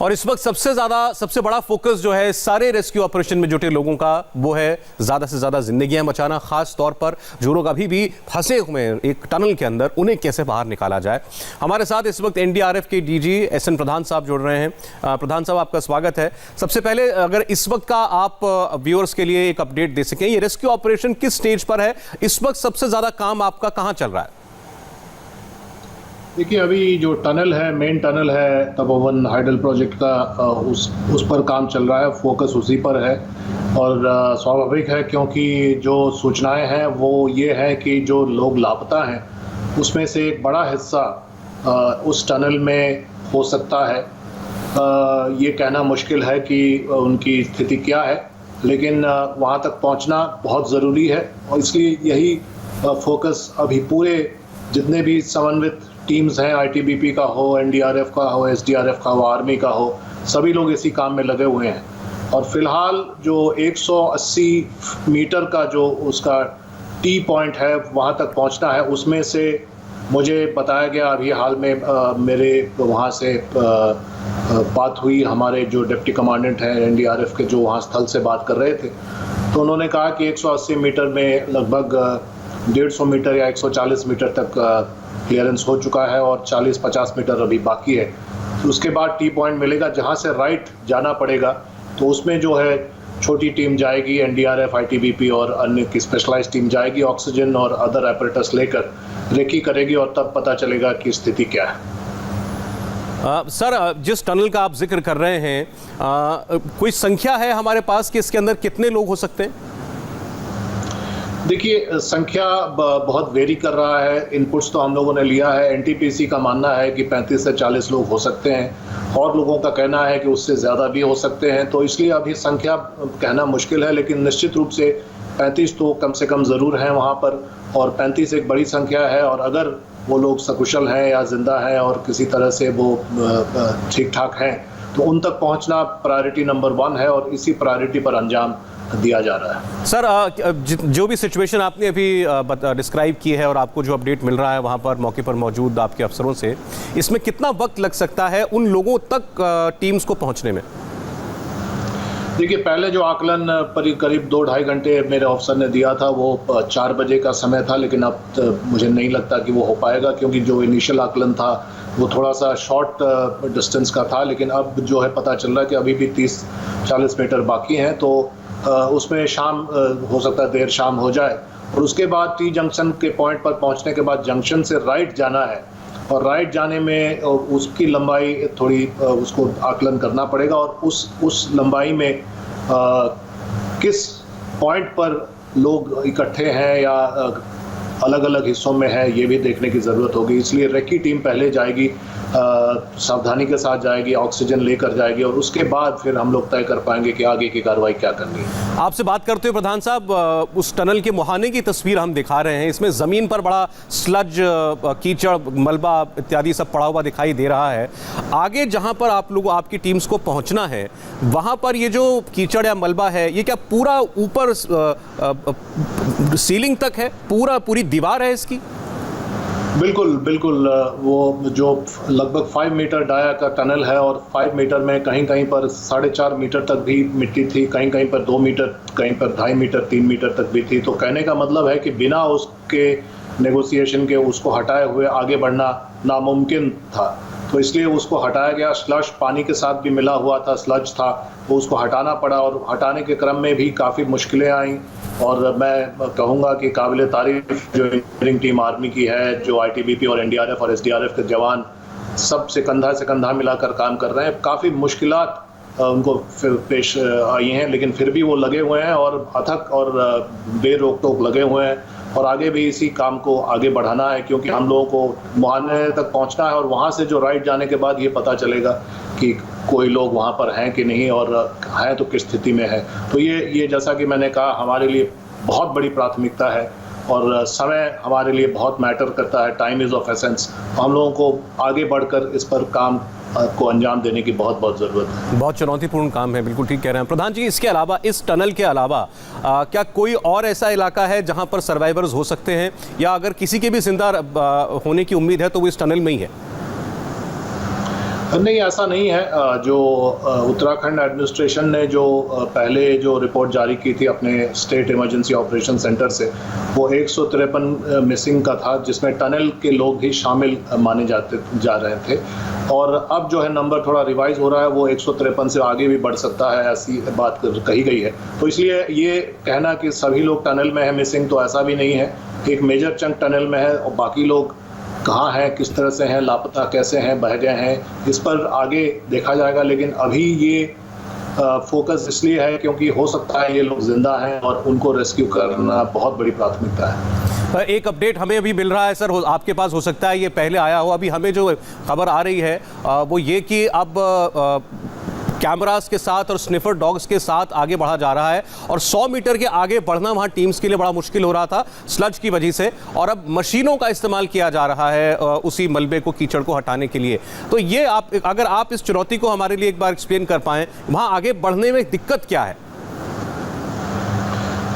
और इस वक्त सबसे बड़ा फोकस जो है सारे रेस्क्यू ऑपरेशन में जुटे लोगों का वो है ज़्यादा से ज़्यादा जिंदगियां बचाना, खास तौर पर जो लोग अभी भी फंसे हुए हैं एक टनल के अंदर, उन्हें कैसे बाहर निकाला जाए। हमारे साथ इस वक्त एनडीआरएफ के डीजी एसएन प्रधान साहब जुड़ रहे हैं। प्रधान साहब, आपका स्वागत है। सबसे पहले अगर इस वक्त का आप व्यूअर्स के लिए एक अपडेट दे सकें, ये रेस्क्यू ऑपरेशन किस स्टेज पर है, इस वक्त सबसे ज़्यादा काम आपका कहाँ चल रहा है? देखिए, अभी जो टनल है, मेन टनल है तपोवन हाइडल प्रोजेक्ट का, उस पर काम चल रहा है, फोकस उसी पर है। और स्वाभाविक है क्योंकि जो सूचनाएं हैं वो ये है कि जो लोग लापता हैं उसमें से एक बड़ा हिस्सा उस टनल में हो सकता है। ये कहना मुश्किल है कि उनकी स्थिति क्या है, लेकिन वहाँ तक पहुँचना बहुत ज़रूरी है। और इसलिए यही फोकस अभी पूरे जितने भी समन्वित टीम्स हैं, आईटीबीपी का हो, एनडीआरएफ का हो, एसडीआरएफ का हो, आर्मी का हो, सभी लोग इसी काम में लगे हुए हैं। और फिलहाल जो 180 मीटर का जो उसका टी पॉइंट है, वहाँ तक पहुँचना है, उसमें से मुझे बताया गया अभी हाल में मेरे वहाँ से बात हुई, हमारे जो डिप्टी कमांडेंट हैं एनडीआरएफ के, जो वहाँ स्थल से बात कर रहे थे, तो उन्होंने कहा कि 180 मीटर में लगभग 150 मीटर या 140 मीटर तक क्लियरेंस हो चुका है और 40-50 मीटर अभी बाकी है। तो उसके बाद टी पॉइंट मिलेगा जहां से राइट जाना पड़ेगा, तो उसमें जो है छोटी टीम जाएगी, एनडीआरएफ, आईटीबीपी और अन्य की स्पेशलाइज्ड टीम जाएगी, ऑक्सीजन और अदर एपरेटस लेकर रेकी करेगी और तब पता चलेगा कि स्थिति क्या है। सर, जिस टनल का आप जिक्र कर रहे हैं, कोई संख्या है हमारे पास कि इसके अंदर कितने लोग हो सकते हैं? देखिए, संख्या बहुत वेरी कर रहा है। इनपुट्स तो हम लोगों ने लिया है। एनटीपीसी का मानना है कि 35 से 40 लोग हो सकते हैं, और लोगों का कहना है कि उससे ज़्यादा भी हो सकते हैं। तो इसलिए अभी संख्या कहना मुश्किल है, लेकिन निश्चित रूप से 35 तो कम से कम ज़रूर हैं वहाँ पर, और 35 एक बड़ी संख्या है। और अगर वो लोग सकुशल हैं या जिंदा हैं और किसी तरह से वो ठीक ठाक हैं, तो उन तक पहुँचना प्रायोरिटी नंबर 1 है, और इसी प्रायोरिटी पर अंजाम दिया जा रहा है। सर, जो भी सिचुएशन आपने अभी डिस्क्राइब की है और आपको जो अपडेट मिल रहा है वहाँ पर मौके पर मौजूद आपके अफसरों से, इसमें कितना वक्त लग सकता है उन लोगों तक टीम्स को पहुँचने में? देखिए, पहले जो आकलन करीब 2-2.5 घंटे मेरे ऑफिसर ने दिया था, वो 4 बजे का समय था, लेकिन अब मुझे नहीं लगता कि वो हो पाएगा, क्योंकि जो इनिशियल आकलन था वो थोड़ा सा शॉर्ट डिस्टेंस का था। लेकिन अब जो है पता चल रहा है कि अभी भी 30-40 मीटर बाकी हैं, तो उसमें शाम हो सकता है, देर शाम हो जाए। और उसके बाद टी जंक्शन के पॉइंट पर पहुंचने के बाद जंक्शन से राइट जाना है, और राइट जाने में उसकी लंबाई थोड़ी उसको आकलन करना पड़ेगा, और उस लंबाई में किस पॉइंट पर लोग इकट्ठे हैं या अलग अलग हिस्सों में है, ये भी देखने की ज़रूरत होगी। इसलिए रेकी टीम पहले जाएगी, सावधानी के साथ जाएगी, ऑक्सीजन लेकर जाएगी, और उसके बाद फिर हम लोग तय कर पाएंगे कि आगे की कार्रवाई क्या करनी है। आपसे बात करते हुए प्रधान साहब, उस टनल के मुहाने की तस्वीर हम दिखा रहे हैं। इसमें ज़मीन पर बड़ा स्लज, कीचड़, मलबा इत्यादि सब पड़ा हुआ दिखाई दे रहा है। आगे जहां पर आप लोग, आपकी टीम्स को पहुंचना है, वहां पर ये जो कीचड़ या मलबा है, ये क्या पूरा ऊपर सीलिंग तक है? पूरी दीवार है इसकी? बिल्कुल बिल्कुल। वो जो लगभग 5 मीटर डाया का टनल है, और 5 मीटर में कहीं कहीं पर 4.5 मीटर तक भी मिट्टी थी, कहीं कहीं पर 2 मीटर, कहीं पर 2.5 मीटर, 3 मीटर तक भी थी। तो कहने का मतलब है कि बिना उसके नेगोशिएशन के उसको हटाए हुए आगे बढ़ना नामुमकिन था। तो इसलिए उसको हटाया गया। स्लश पानी के साथ भी मिला हुआ था, स्लज था, वो उसको हटाना पड़ा, और हटाने के क्रम में भी काफ़ी मुश्किलें आईं। और मैं कहूँगा कि काबिल तारीफ जो इंजीनियरिंग टीम आर्मी की है, जो आईटीबीपी और एनडीआरएफ और एसडीआरएफ के जवान सब से कंधा मिलाकर काम कर रहे हैं। काफ़ी मुश्किलात उनको पेश आई हैं, लेकिन फिर भी वो लगे हुए हैं और अथक और बेरोक टोक लगे हुए हैं। और आगे भी इसी काम को आगे बढ़ाना है, क्योंकि हम लोगों को मुहाने तक पहुंचना है, और वहां से जो राइट जाने के बाद ये पता चलेगा कि कोई लोग वहां पर हैं कि नहीं, और हैं तो किस स्थिति में है। तो ये जैसा कि मैंने कहा, हमारे लिए बहुत बड़ी प्राथमिकता है, और समय हमारे लिए बहुत मैटर करता है। Time is of essence. हम लोगों को आगे बढ़कर इस पर काम को अंजाम देने की बहुत ज़रूरत है। बहुत चुनौतीपूर्ण काम है, बिल्कुल ठीक कह रहे हैं प्रधान जी। इसके अलावा, इस टनल के अलावा क्या कोई और ऐसा इलाका है जहां पर सर्वाइवर्स हो सकते हैं, या अगर किसी के भी जिंदा होने की उम्मीद है तो वो इस टनल में ही है? नहीं, ऐसा नहीं है। जो उत्तराखंड एडमिनिस्ट्रेशन ने जो पहले जो रिपोर्ट जारी की थी अपने स्टेट इमरजेंसी ऑपरेशन सेंटर से, वो 153 मिसिंग का था, जिसमें टनल के लोग भी शामिल माने जा रहे थे। और अब जो है नंबर थोड़ा रिवाइज हो रहा है, वो 153 से आगे भी बढ़ सकता है, ऐसी बात कही गई है। तो इसलिए ये कहना कि सभी लोग टनल में है मिसिंग, तो ऐसा भी नहीं है। एक मेजर चंक टनल में है और बाकी लोग कहाँ हैं, किस तरह से हैं, लापता कैसे हैं, बह गए हैं, इस पर आगे देखा जाएगा। लेकिन अभी ये फोकस इसलिए है क्योंकि हो सकता है ये लोग जिंदा हैं और उनको रेस्क्यू करना बहुत बड़ी प्राथमिकता है। एक अपडेट हमें अभी मिल रहा है सर, आपके पास हो सकता है ये पहले आया हो। अभी हमें जो खबर आ रही है वो ये कि अब कैमरास के साथ और स्निफर डॉग्स के साथ आगे बढ़ा जा रहा है और 100 मीटर के आगे बढ़ना वहां टीम्स के लिए बड़ा मुश्किल हो रहा था स्लज की वजह से, और अब मशीनों का इस्तेमाल किया जा रहा है उसी मलबे को, कीचड़ को हटाने के लिए। तो ये अगर आप इस चुनौती को हमारे लिए एक बार एक्सप्लेन कर पाएं, वहां आगे बढ़ने में दिक्कत क्या है?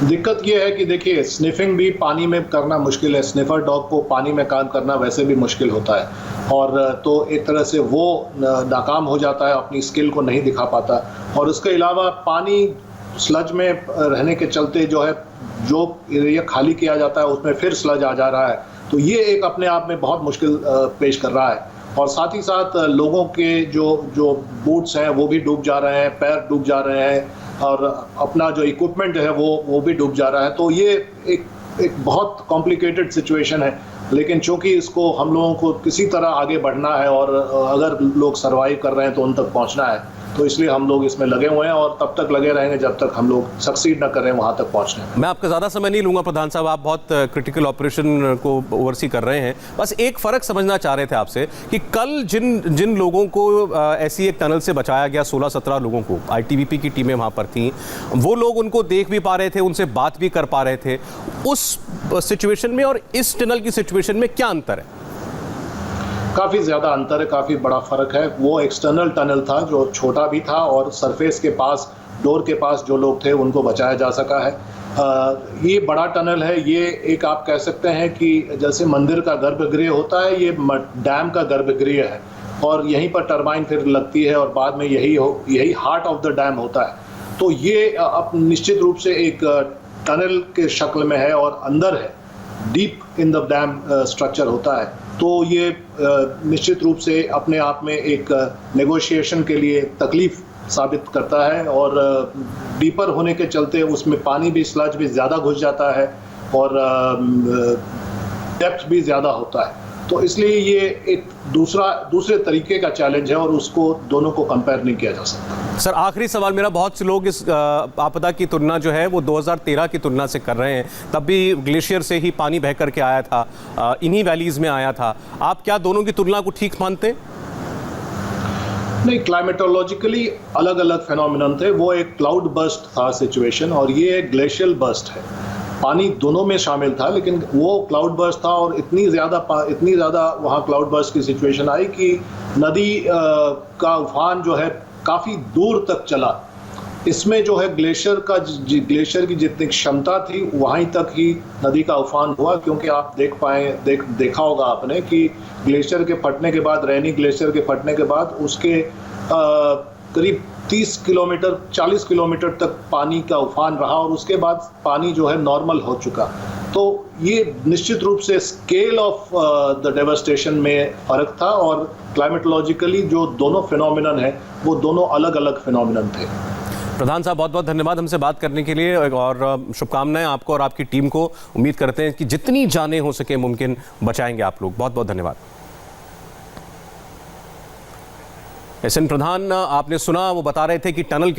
दिक्कत ये है कि देखिए, स्निफिंग भी पानी में करना मुश्किल है। स्निफर डॉग को पानी में काम करना वैसे भी मुश्किल होता है, और तो एक तरह से वो नाकाम हो जाता है, अपनी स्किल को नहीं दिखा पाता। और उसके अलावा पानी स्लज में रहने के चलते जो है, जो एरिया खाली किया जाता है उसमें फिर स्लज आ जा रहा है, तो ये एक अपने आप में बहुत मुश्किल पेश कर रहा है। और साथ ही साथ लोगों के जो बूट्स हैं वो भी डूब जा रहे हैं, पैर डूब जा रहे हैं, और अपना जो इक्विपमेंट है वो भी डूब जा रहा है। तो ये एक बहुत कॉम्प्लिकेटेड सिचुएशन है। लेकिन चूंकि इसको हम लोगों को किसी तरह आगे बढ़ना है और अगर लोग सर्वाइव कर रहे हैं तो उन तक पहुंचना है, तो इसलिए हम लोग इसमें लगे हुए हैं और तब तक लगे रहेंगे जब तक हम लोग सक्सीड न करें वहां तक पहुंचने में। मैं आपका ज़्यादा समय नहीं लूंगा प्रधान साहब, आप बहुत क्रिटिकल ऑपरेशन को ओवरसी कर रहे हैं। बस एक फ़र्क समझना चाह रहे थे आपसे कि कल जिन लोगों को ऐसी एक टनल से बचाया गया, 16-17 लोगों को, ITBP की टीमें वहाँ पर थीं, वो लोग उनको देख भी पा रहे थे, उनसे बात भी कर पा रहे थे। उस सिचुएशन में और इस टनल की सिचुएशन में क्या अंतर है? काफ़ी ज़्यादा अंतर है, काफ़ी बड़ा फ़र्क है। वो एक्सटर्नल टनल था जो छोटा भी था, और सरफेस के पास, डोर के पास जो लोग थे उनको बचाया जा सका है। ये बड़ा टनल है। ये एक आप कह सकते हैं कि जैसे मंदिर का गर्भगृह होता है, ये डैम का गर्भगृह है, और यहीं पर टरबाइन फिर लगती है और बाद में यही हार्ट ऑफ द डैम होता है। तो ये अब निश्चित रूप से एक टनल के शक्ल में है और अंदर है, deep in the dam structure होता है। तो ये निश्चित रूप से अपने आप में एक नेगोशिएशन के लिए तकलीफ साबित करता है, और डीपर होने के चलते उसमें पानी भी, स्लज भी ज़्यादा घुस जाता है और डेप्थ भी ज़्यादा होता है। तो इसलिए ये एक दूसरे तरीके का चैलेंज है और उसको दोनों को कंपेयर नहीं किया जा सकता। सर, आखिरी सवाल मेरा, बहुत से लोग इस आपदा की तुलना जो है वो 2013 की तुलना से कर रहे हैं। तब भी ग्लेशियर से ही पानी बह करके आया था, इन्हीं वैलीज में आया था। आप क्या दोनों की तुलना को ठीक मानते हैं? नहीं, क्लाइमेटोलॉजिकली अलग अलग फिनोमिनन थे। वो एक क्लाउड बर्स्ट था सिचुएशन, और ये एक ग्लेशियल बर्स्ट है। पानी दोनों में शामिल था, लेकिन वो क्लाउड बर्स्ट था और इतनी ज़्यादा वहाँ क्लाउड बर्स्ट की सिचुएशन आई कि नदी का उफान जो है काफ़ी दूर तक चला। इसमें जो है ग्लेशियर की जितनी क्षमता थी वहीं तक ही नदी का उफान हुआ, क्योंकि आप देखा होगा आपने कि ग्लेशियर के फटने के बाद, रैनी ग्लेशियर के फटने के बाद उसके करीब 30 किलोमीटर 40 किलोमीटर तक पानी का उफान रहा, और उसके बाद पानी जो है नॉर्मल हो चुका। तो ये निश्चित रूप से स्केल ऑफ द डेवास्टेशन में फ़र्क था, और क्लाइमेटोलॉजिकली जो दोनों फिनोमिनन है वो दोनों अलग अलग फिनोमिनन थे। प्रधान साहब, बहुत बहुत धन्यवाद हमसे बात करने के लिए, और शुभकामनाएं आपको और आपकी टीम को। उम्मीद करते हैं कि जितनी जानें हो सके मुमकिन बचाएंगे आप लोग। बहुत बहुत धन्यवाद। SN प्रधान आपने सुना, वो बता रहे थे कि टनल